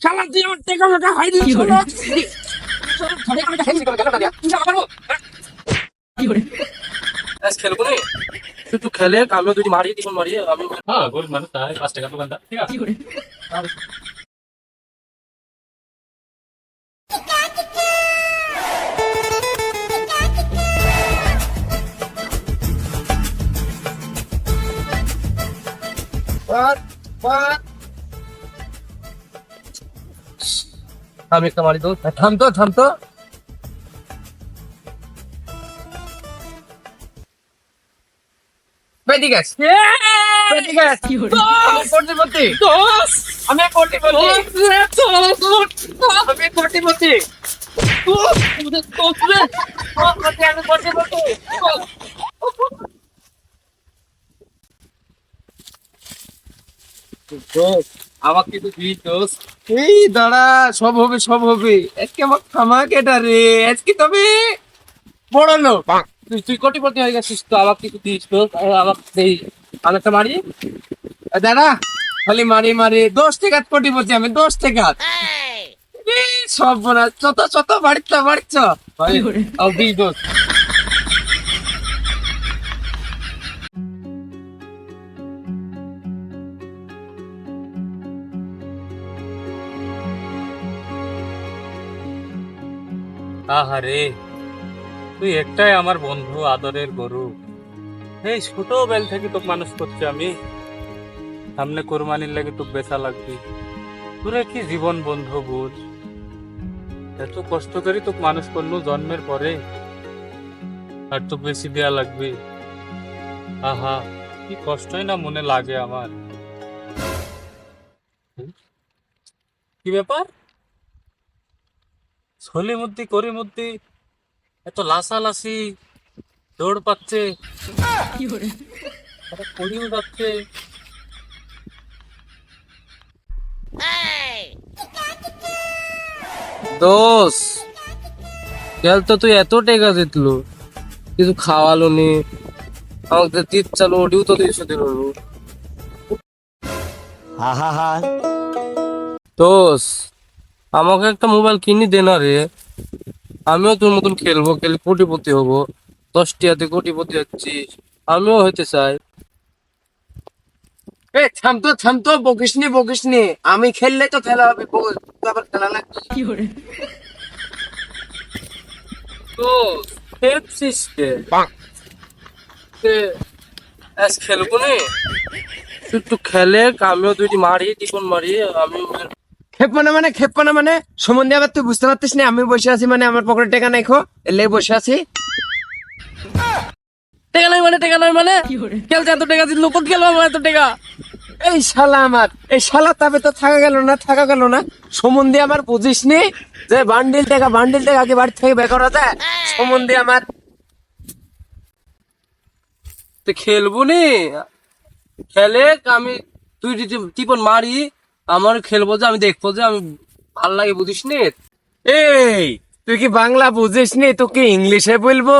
শালা তুই আমার টাকা টাকা হাইরি ছোড়ো আজ খেলবো না তুই খেলে আমি দুটি মারি টিফন মারি আমি হ্যাঁ গরিব মানুষ তাই 5 টাকা দোকানদার ঠিক আছে আমি একটা মারি তো থাম তো বেদিক আছে বেদিক আছে কোটিপতি দোস আমি কোটিপতি আমি কোটিপতি আমার কিন্তু দিস দোস এই দাঁড়া সব হবে আজকে আমার থামা কেটা রে আজকে তবে বড় লোক তুই কোটিপতি হয়ে গেছিস তো আমার কিছু দিস তো আমার দেই আমি একটা মারি দাঁড়া খালি মারি 10 টাকা কোটিপতি আমি 10 টাকা সব বড় ছোট বাড়িছ দিস দোস আহারে তুই একটাই আমার বন্ধু আদরের গরু এই ছোটবেলা থেকে তোকে মানুষ করছি আমি সামনে কোরবানির লাগে তোকে বেচা লাগবে তোরা কি জীবন বন্ধু বুঝ এত কষ্ট করে তোকে মানুষ করলো জন্মের পরে আর তো বেশি দেয়া লাগবে আহা কি কষ্টই না মনে লাগে আমার কি ব্যাপার ছলি মধ্যে করি মধ্যে এত লাসালাসি দৌড় পাচ্ছে পড়িও যাচ্ছে দোস গেল তো তুই এত টাকা জিতলো কিছু খাওয়ালো নি আমাকে তীর চালো ওটিও তো 200 দিল দোস আমাকে একটা মোবাইল কিনে দে না রে আমিও তোর মতন খেলবো খেলে কোটিপতি হবো 10 টাকাতে কোটিপতি হচ্ছিস আমিও হইতে চাই এ থাম তো বকিস নি আমি খেললে তো খেলা হবে আবার খেলা না তো খেলছিস আজ খেলবো নি তুই একটু খেলে আমিও দুইটি মারি টিফন মারি আমি খেপো না মানে সম্বন্ধে আবার তুই বুঝতে পারতিস না আমি বসে আছি মানে আমার পকেটে টাকা নাই খো এলে বসে আছি টাকা নাই মানে খেলতে এত টাকা দিল কোন খেলবো আমার এত টাকা এই শালা তবে তো থাকা গেল না সম্বন্ধে আমার বুঝিস নি যে বান্ডিল টাকা কি বাড়ি থেকে বের করা যায় সম্বন্ধে আমার তো খেলবো নি খেলে আমি তুই টিপন মারি আমার খেলবো যে আমি দেখবো যে আমি ভাল লাগে বুঝিস নি এই তুই কি বাংলা বুঝিস নি তোকে ইংলিশে বলবো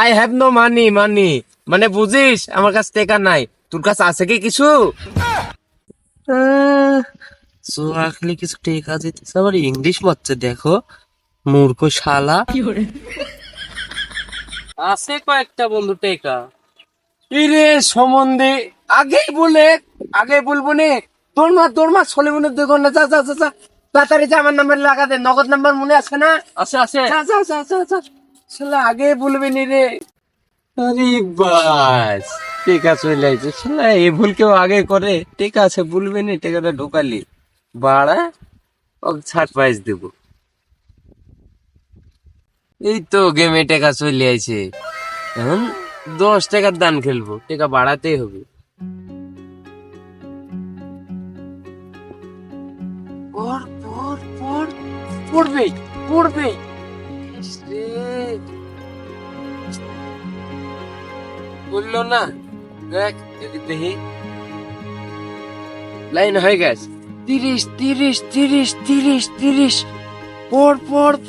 আই হ্যাভ নো মানি মানে বুঝিস আমার কাছে টাকা নাই তোর কাছে আছে কি কিছু আসলে কিছু টাকা দিতেছে আবার ইংলিশ মারছে দেখো মূর্খ শালা আছে কয়েকটা বন্ধু টাকা ইরে সম্বন্ধে আগে বলবো নে তোর মা চলে মনে দেখো না যা তাড়াতাড়ি যা আমার নাম্বার লাগা দে নগদ নাম্বার মনে আছে না আছে যা আগে বলবি নি রে আরে বাস টেকা চলে আইছে শালা এই ভুল কেউ আগে করে টেকা আছে বলবি নি টেকাটা ঢোকালি বাড়া ওকে ছাড় প্রাইস দেবো এই তো গেমে টেকা চলে আইছে এখন 10 টাকার দান খেলবো টাকা বাড়াতেই হবে পড়বে বললো না দেখ যদি দেখি লাইন হয়ে গেছে 30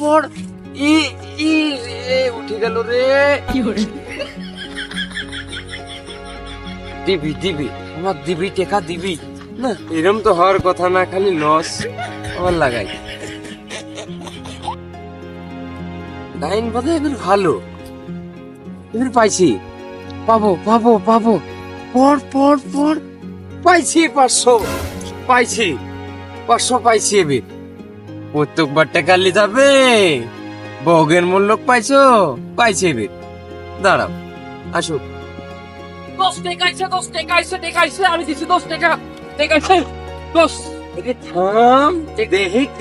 পড় ই রে উঠে গেল রে দিবি আমার দিবি টাকা দিবি না এরম তো হওয়ার কথা না খালি লস আবার লাগাই। লাইন বোধহয় এবার ভালো, এবার পাইছি, পাবো পাবো পাবো, পর পর পর, পাইছি 500, পাইছি 500, পাইছি এবার। প্রত্যেকবার টাকা নিয়ে যাবে, বগের মূল্য পাইছো, পাইছি এবার। দাঁড়াও, আসো। 10 টাকা আইছে, 10 টাকা আইছে, টাকা আইছে, আমি দিছি 10 টাকা, টাকা আইছে 10। এরে থাম, দেখ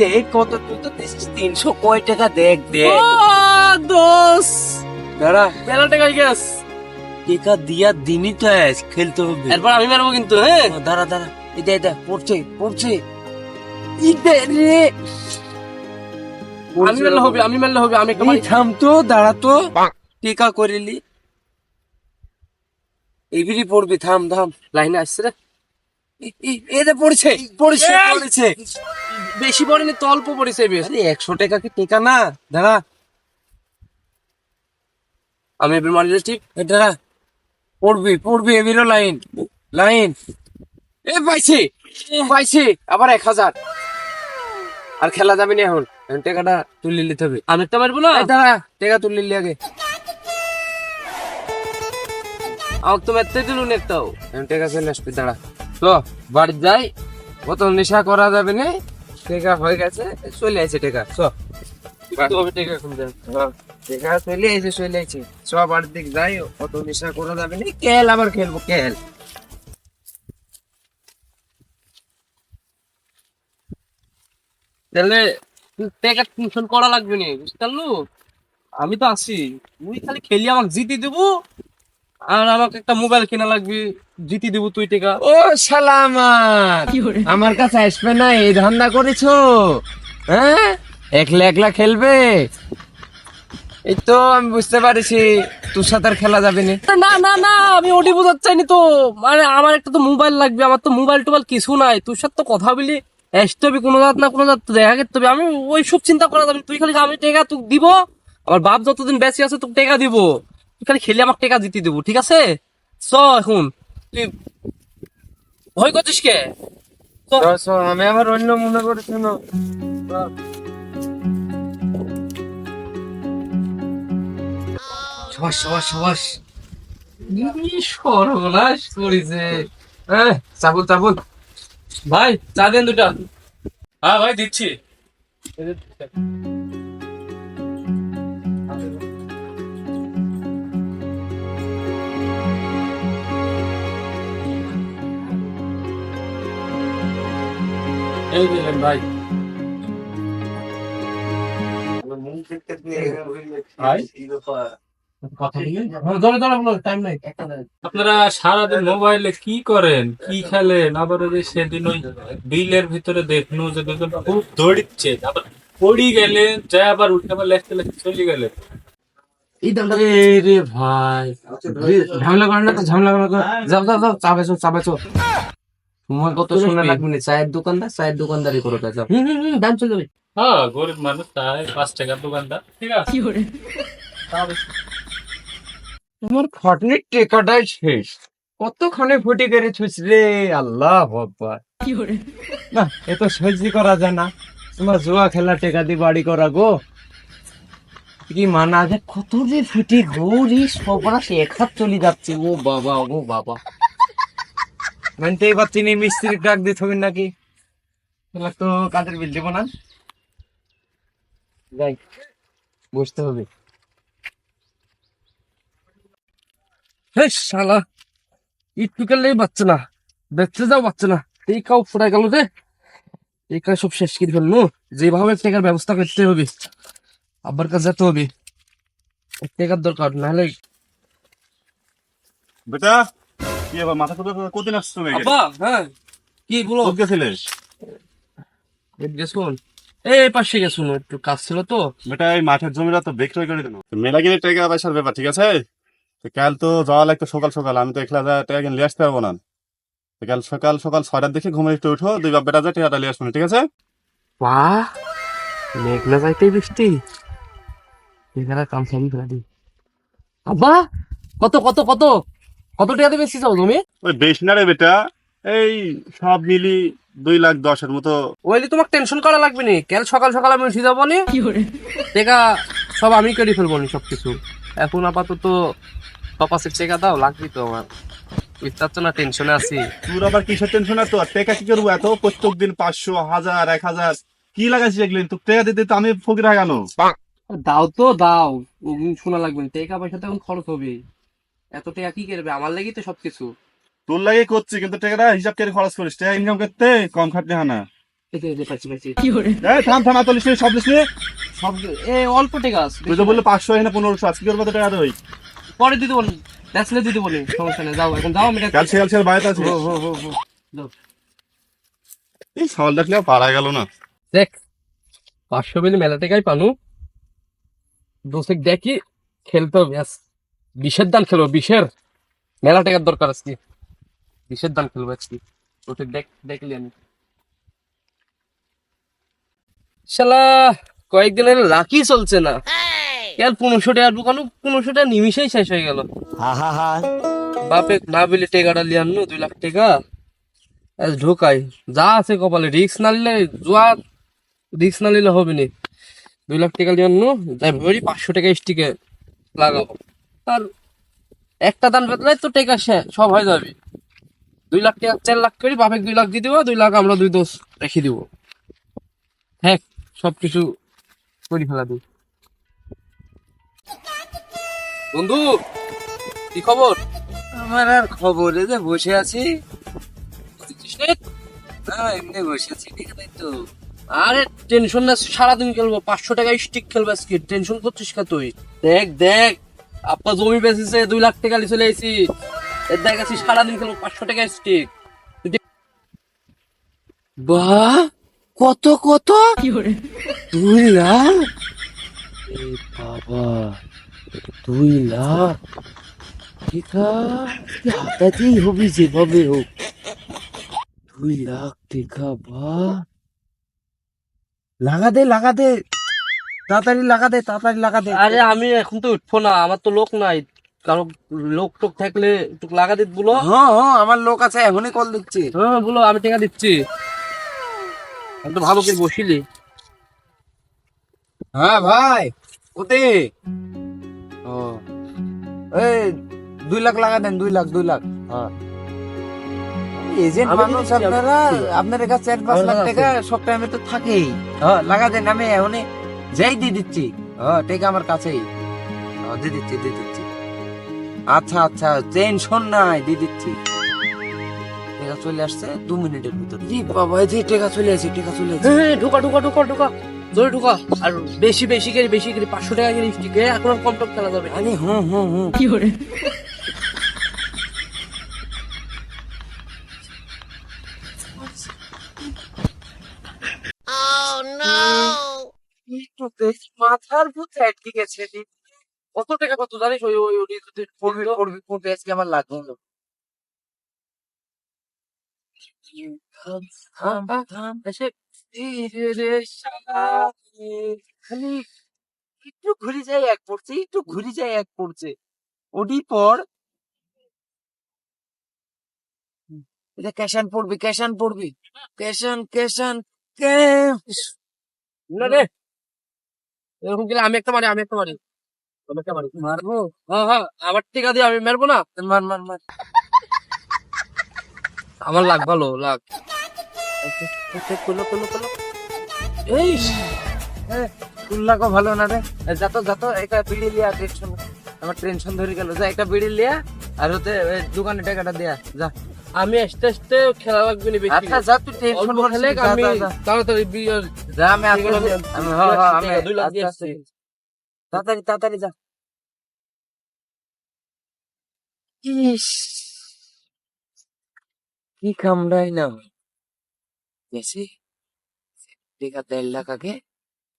দেখ কত, তুই তো দিছিস 300, কয় টাকা দেখ দেখ। 10 দাঁড়া, মেলা টাকা গেছ। টিকা দিয়া দিনই তো আজ খেলতে হবে। এরপর আমি মারবো কিন্তু, হ্যাঁ? দাঁড়া দাঁড়া, এটা এটা পড়ছে পড়ছে, ইতে রে। আমি মারলে হবে, আমি মারলে হবে, আমি একটা এই মারি। থাম তো, দাঁড়া তো, টিকা করিলি এবিরি পড়বি, থাম থাম। লাইনে আসছে রে। এটা পড়ছে পড়ছে এই! পড়ছে। বেশি পড়েনি তো, অল্প পড়েছে বেশ। আরে 100 টাকা কি টিকা না? দাঁড়া, আমি এবার মারিলে ঠিক। দাঁড়া, পড়বি পড়বি, এবিরও লাইন লাইন। এ পাইছি পাইছি, আবার 1000। আর খেলা যাবে না এখন, এখন টাকাটা তুলে নিতে হবে। আমি একটা মারবো না, এই দাঁড়া, টাকা তুলে নিলি আগে, আমার তো মারতে দিল না একটাও। এখন টাকা চলে আসবি। দাঁড়া, তো বাড়ি যাই, কত নেশা করা যাবে না, টাকা হয়ে গেছে, চলে আইছে টাকা। চ তো আমি টাকা এখন দেন। টাকা চলে আইছে চলে আইছে, চ বাড়ির দিকে যাই, কত নেশা করা যাবে না, খেল আবার খেলবো খেল। তাহলে টাকা টিউশন করা লাগবে না, বুঝতে পারলো? আমি তো আছি, তুই খালি খেলি আমাকে জিতি দেবো, আর আমাকে একটা মোবাইল কেনা লাগবে, জিতি দেবো তুই টাকা। ও শালা, আমার কাছে আসবে না, এই ধান্দা করেছো? হ্যাঁ, একলা একলা খেলবে, এই তো আমি বুঝতে পারছি, তোর সাথে আর খেলা যাবে না। না না না, আমি ওটি বোঝাতে চাইনি তো, মানে আমার একটা তো মোবাইল লাগবে, আমার তো মোবাইল টোবাইল কিছু নাই, তোর সাথে তো কথা বলি, আসতে হবে কোনো জাত না কোনো জাত তো দেখা করতে হবে, আমি ওই সব চিন্তা করা যাবে না। তুই খালি আমি টাকা তুই দিব, আমার বাপ যতদিন বেঁচে আছে তোকে টাকা দিব, তুই খালি খেলে আমাকে টাকা দিতে দেবো, ঠিক আছে? চ এখন, তুই ভয় করছিস কে? তো, আমি আবার অন্য মনে করেছি না। সবাস সবাস সবাস, সর্বনাশ করেছে। চাবুল চাবুল। ভাই চা দেন দুটা। হ্যাঁ ভাই দিচ্ছি। এই দিলেন ভাই। ভাই আপনারা সারাদিন মোবাইলে কি করেন, কি খেলেন? আবার ওই যে সেদিন ওই বিলের ভিতরে দেখলো যে দুজন খুব দৌড়িচ্ছে, আবার পড়ি গেলেন, যা আবার উঠে আবার লেখতে লেখতে চলে গেলেন। রে ভাই, ঝামেলা করে না তো, ঝামেলা করে না। যাও যাও যাও, চা বেচো চা বেচো। তোমার কত শোনা লাগবে না, চায়ের দোকানদার, চায়ের দোকানদারি করো, যাও। দাম চলে যাবে। হ্যাঁ, গরিব মানুষ, তাই 5 টাকার দোকানদার, ঠিক আছে। তোমার খাটনির টেকাটাই শেষ, কতক্ষণে ফুটি করে ছুঁচ রে, আল্লাহ ভগবান। না, এ তো সহ্য করা যায় না, তোমার জুয়া খেলা টেকা দিয়ে বাড়ি করা গো, কি মানা যায়, কত যে ফুটি গৌরি সবরা সে এক হাত চলে যাচ্ছে, ও বাবা ও বাবা। মানতেই পারছি না, মিস্ত্রি ডাক দিতে হবে নাকি, তাহলে তো কাজের বিল দেবো না, যাই বসতে হবে। হে শালা, একটু খেললেই বাচ্চা না, দেখতে যাও বাচ্চা না, এই কাউ ফুরাই গেল রে, এই কাজ সব শেষ করে ফেললো। যেভাবে টাকার ব্যবস্থা করতে হবে, আব্বার কাছে যেতে হবে, টাকার দরকার, নাহলে। বেটা, কি আবার মাথা কথা কতদিন আসছো তুমি? আব্বা, হ্যাঁ কি বলো? কোথায় গেছিলিস? গেছুন, এই পাশে গেছুন, একটু কাজ ছিল তো। বেটা, এই মাঠের জমিটা তো বিক্রয় করে দিল, মেলা কিনে টাকা পয়সার ব্যাপার, ঠিক আছে? তো কাল তো যাওয়া লাগতো সকাল সকাল, আমি তো একলা যা টাকা কিনে নিয়ে আসতে পারবো না। তো কাল সকাল সকাল 6টার দিকে ঘুমে একটু উঠো, দুই বাপ বেটা যা টাকাটা নিয়ে আসবো, ঠিক আছে? বাহ, মেঘনা যাইতেই বৃষ্টি, এখানে কাম সারি ফেলা দি। আব্বা, কত কত কত কত টাকা দিয়ে বেশি যাও তুমি? ওই বেশি না রে বেটা, এই সব মিলি 2,10,000 মতো। ওইলি তোমার টেনশন করা লাগবে নি, কাল সকাল সকাল আমি উঠে যাবো নি, টেকা সব আমি কেটে ফেলবো নি সবকিছু। এখন আপাতত কপাসের টেকা দাও, লাগবে তো আমার, বুঝতে না, টেনশনে আছি। তোর আবার কিসের টেনশন? এত টাকা কি করবো এত? প্রত্যেকদিন 500, 1000, 1000 কি লাগাইছিস এগুলো? তো টাকা দিতে তো আমি ফকির হয়ে গেল। দাও তো দাও, শোনা লাগবে না, টাকা পয়সা তো এখন খরচ হবে, এত টাকা কি করবে, আমার লাগি তো সবকিছু। তোর লাগে করছি, কিন্তু টাকাটা হিসাব করে খরচ করিস। টাকা ইনকাম করতে কম খাটনি হয় না। এই যে পাচ্ছি পাচ্ছি, এই থাম থাম, এত লিস সব লিস নিয়ে। সব এ অল্প টাকা আছে, তুই তো বললি 500, এখানে 1500, আজকে করবো তো টাকা দই। পরে দিতে বলি, দেখলে দিতে বলি, সমস্যা নেই, যাও এখন যাও, আমি কাল সকাল বাইরে আছে। যাও। এই সকাল দেখলে পারা গেল না। দেখ 500 মিলি মেলা টাকাই পানু, দোষে দেখি খেলতে হবে, ব্যাস 20-এর দান খেলবো, 20-এর মেলা টাকার দরকার আজকে, 20-এর দান খেলবো আজকে, ওটা দেখলি আমি। শালা কয়েকদিনের লাকি চলছে না, কাল 1500 টাকার দোকানে 1500 টাকা নিমিশেই শেষ হয়ে গেল। বাপে না বলে টেকাটা লিয়ে আনলো 2 লাখ টাকা, আজ ঢোকাই যা আছে কপালে, রিক্স না নিলে জুয়া, রিক্স না নিলে হবে না। 2 লাখ টাকা লিয়ে আনলো, তাই ভরি 500 টাকা স্টিকে লাগাবো, আর একটা দান বেতলাই তো টাকা সব হয়ে যাবে। 2 লাখ টাকা 4 লাখ করি, বাপে 2 লাখ দিয়ে দিব, 2 লাখ আমরা 2 দোষ রেখে দিব, হ্যাঁ সবকিছু করে ফেলা দিই। বন্ধু কি খবর? আমার আর খবর, এই যে বসে আছি। এমনি বসে আছি, ঠিক আছে তো। আরে টেনশন না, সারাদিন খেলবো, 500 টাকা স্টিক খেলবো আজকে, টেনশন করছিস কা তুই? দেখ দেখ, আপা জমি বেচেছে, 2 লাখ টাকা চলে আইছি, এর দেখ আছি সারাদিন খেলবো 500 টাকা স্টিক। বাহ, কত কত? 2 লাখ? এ বাবা, 2 লাখ টাকা হাতাতেই হবে যেভাবে হোক। 2 লাখ টাকা, বাহ, লাগা দে তাড়াতাড়ি, লাগা দে। আরে আমি এখন তো উঠবো না, আমার তো লোক নাই, কারো লোক টোক থাকলে একটু লাগা দিত বলো। হ্যাঁ হ্যাঁ, আমার লোক আছে, এখনই কল দিচ্ছি। হ্যাঁ বলো, আমি টাকা দিচ্ছি, একটু ভালো করে বসিলি। হ্যাঁ ভাই, কোথায়? ও, এই 2 লাখ লাগা দেন, 2 লাখ, 2 লাখ। হ্যাঁ, এজেন্ট আমি মানুষ দিচ্ছি, আমি আপনারা, দিচ্ছি। আপনার কাছে 4-5 লাখ আমার টাকা সব টাইমে তো থাকেই। হ্যাঁ লাগা দেন, আমি এখনই যাই দিয়ে দিচ্ছি। হ্যাঁ টাকা আমার কাছেই, হ্যাঁ দিয়ে দিচ্ছি। আচ্ছা আচ্ছা, টেনশন নাই, দিয়ে দিচ্ছি। টাকা চলে আসছে 2 মিনিটের ভিতর। জি বাবা, এই যে টাকা চলে আসছে। হ্যাঁ ঢোকা, জোরে ঢোকা, আর বেশি করে 500 টাকা করে স্টিক, এখন আর কম টম খেলা যাবে না। আরে হুম। কি করে? একটু দেখি, মাথার ভূত আটকে গেছে। কত টাকা কত জানিস? ওই ওই ওই পড়বে আজকে আমার লাগবে না। এসে খালি একটু ঘুরে যায় এক পড়ছে, ওডি পর এটা ক্যাশান পড়বি। ক্যাশান না রে, এরকম গেলে আমি একটা মারি। মারবো। হ্যাঁ আমার টাকা দিয়ে আমি মারবো না। মার। আমার লাগ ভালো লাগ। খুলো। এই কুল্লাকো ভালো না রে। যাতো একটা বিড়ি লিয়া, আমার টেনশন ধরে গেল। যা একটা বিড়ি লিয়া, আর হতে দোকানে টাকাটা দেয়া যা। আমি আস্তে খেলা লাগবে না বেশি। আচ্ছা যা, তুই টেনশন অল্প খেলে আমি তাড়াতাড়ি যা, আমি আসলে আমি 2 লাখ দিয়ে আসছি। তাড়াতাড়ি যা। ইস, কি কামড়াই না গেছি। টেকা 1.5 লাখ আগে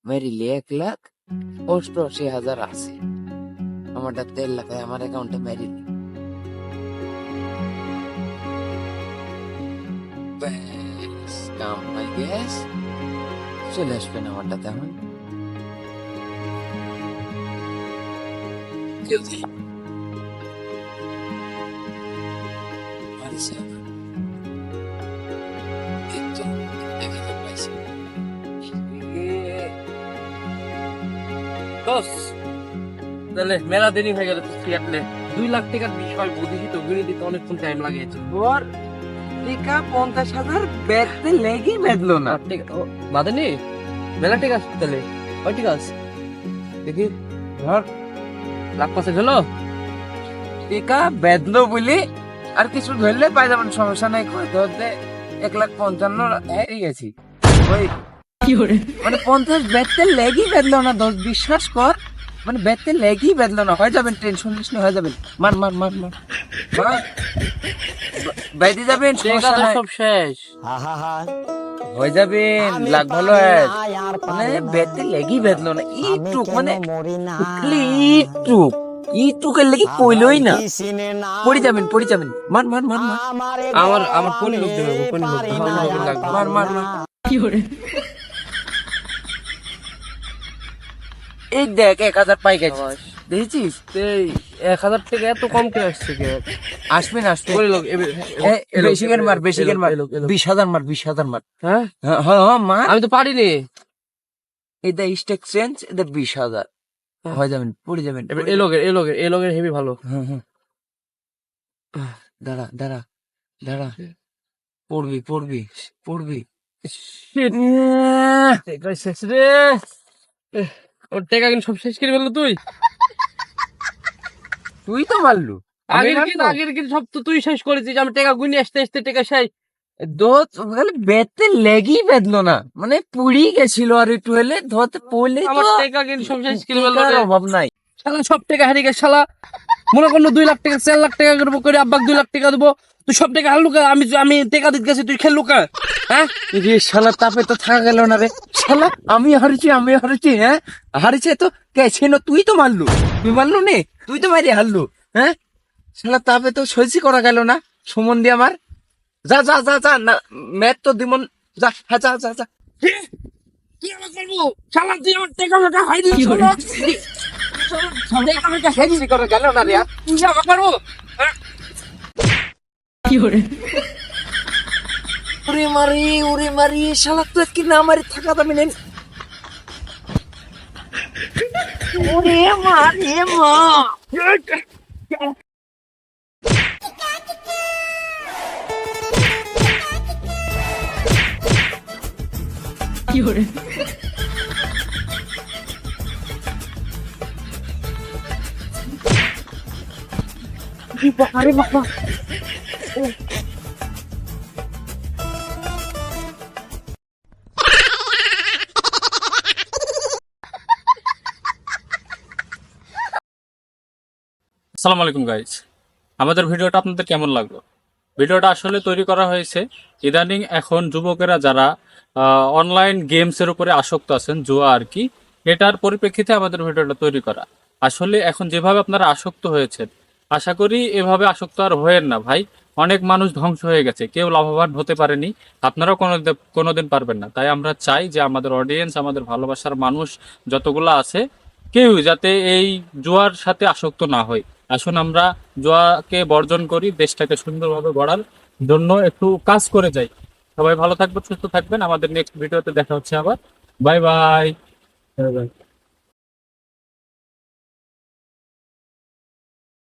মেরিলে 1,88,000 আছে। আমারটা 1.5 লাখ আমার অ্যাকাউন্টে মেরিলি। ব্যাস, কাম হয়ে গেছ, চলে আসবেন আমারটা তেমন। একদম বস তাহলে মেলা দেরি হয়ে গেল তো সিয়াটলে 2 লাখ টাকার বিষয় বুঝিস তো গিয়ে দিতে অনেকক্ষণ টাইম লাগিয়েছে ওর টিকা 50,000 বেচতে লেগেই বেচলো না। বাদেনি মেলা ঠিক আছে তাহলে ওই ঠিক আছে দেখি ধর লাখ পাশে গেল টিকা বেচলো বলি আর কিছু ধরলে পাই যাবেন, সমস্যা নাই। কই ধরতে 1,55,000 হেরে গেছি। ওই মানে 50 বেচতে লেগেই বেচলো না দোস্ত, বিশ্বাস কর। মানে বেচতে লেগেই বেচলো না। হয়ে যাবেন, টেনশন নিস না, হয়ে যাবেন। মার মার মার মার বাইতে যাবেন, সমস্যা নাই। সব শেষ হয়ে যাবেন, লাখ ভালো হয়। মানে বেচতে লেগেই বেচলো না একটু, মানে খালি একটুকের লেগে কইলই না। পড়ে যাবেন পড়ে যাবেন, মার মার মার মার। আমার কোন লোক দেবে কোন লোক লাগবে মার মার মার। এই দেখ 1,000 পাই গেছে, দেখেছিস? এই 1,000 টাকা এত কম কে আসছে কে আসবেন আসবেন। কোন লোক বেশি কেন মার, বেশি কেন মার। 20,000 মার, 20,000 মার। হ্যাঁ হ্যাঁ হ্যাঁ মার। আমি তো পারিনি এটা স্টেক চেঞ্জ, এটা 20,000 হয়ে যাবেন, পড়ে যাবেন। এবার এ লোকের হেভি ভালো হুম হুম। দাঁড়া দাঁড়া দাঁড়া, পড়বি পড়বি পড়বি। টাকা শেষ রে ওর টাকা কিন্তু সব শেষ করে ফেললো তুই তুই তো মারলু। আগের কিন্তু সব তো তুই শেষ করেছিস আমি টাকা গুনি আসতে আসতে টাকা শেষ দোত খালি বেতে লেগেই বেদলো না, মানে পুড়ি গেছিল। আর একটু হলে ধরতে পড়লে আমার টাকা কিন্তু সব শেষ করে ফেললো টাকার রে। অভাব নাই। শালা সব টাকা হারিয়ে গেছে শালা মনে করলো 2 লাখ টাকা 4 লাখ টাকা করবো করে আব্বাক 2 লাখ টাকা দেবো তুই সব টাকা হারলু কা? আমি টাকা দিতে গেছি তুই খেললু কা? হ্যাঁ রে শালা, তাপে তো থাকা গেল না রে শালা। আমি হারিছি হ্যাঁ, হারিছে তো কে ছিল? তুই তো মারলু, তুই মারলু নে, তুই তো মারি হারলু। হ্যাঁ শালা, তাপে তো সহ্য করা গেল না। সুমন দিয়ে আমার যা যা যা যা না, ম্যাথ তো দিমন, যা হ্যাঁ যা যা যা। কি আমার করবো শালা তুই আমার টাকা হারিয়ে দিলি হেজি করা গেল না রে। তুই আমার করবো উড়ে মারি শালা, তো কি না মারি থাকা দামি নেন। ওরে মা রে মা। আরে বাবা, আসসালামু আলাইকুম গাইজ, আমাদের ভিডিওটা আপনাদের কেমন লাগলো? ভিডিওটা আসলে তৈরি করা হয়েছে ইদানিং এখন যুবকেরা যারা অনলাইন গেমসের উপরে আসক্ত আছেন, জুয়া আর কি, এটার পরিপ্রেক্ষিতে আমাদের ভিডিওটা তৈরি করা। আসলে এখন যেভাবে আপনারা আসক্ত হয়েছেন, আশা করি এভাবে আসক্ত আর হয়েন না ভাই। অনেক মানুষ ধ্বংস হয়ে গেছে, কেউ লাভবান হতে পারেনি, আপনারাও কোনোদিন পারবেন না। তাই আমরা চাই যে আমাদের অডিয়েন্স, আমাদের ভালোবাসার মানুষ যতগুলো আছে, কেউ যাতে এই জুয়ার সাথে আসক্ত না হয়। আসুন আমরা জুয়াকে বর্জন করি, দেশটাকে সুন্দরভাবে গড়ার জন্য একটু কাজ করে যাই। সবাই ভালো থাকবেন, সুস্থ থাকবেন। আমাদের নেক্সট ভিডিওতে দেখা হচ্ছে আবার। Bye bye.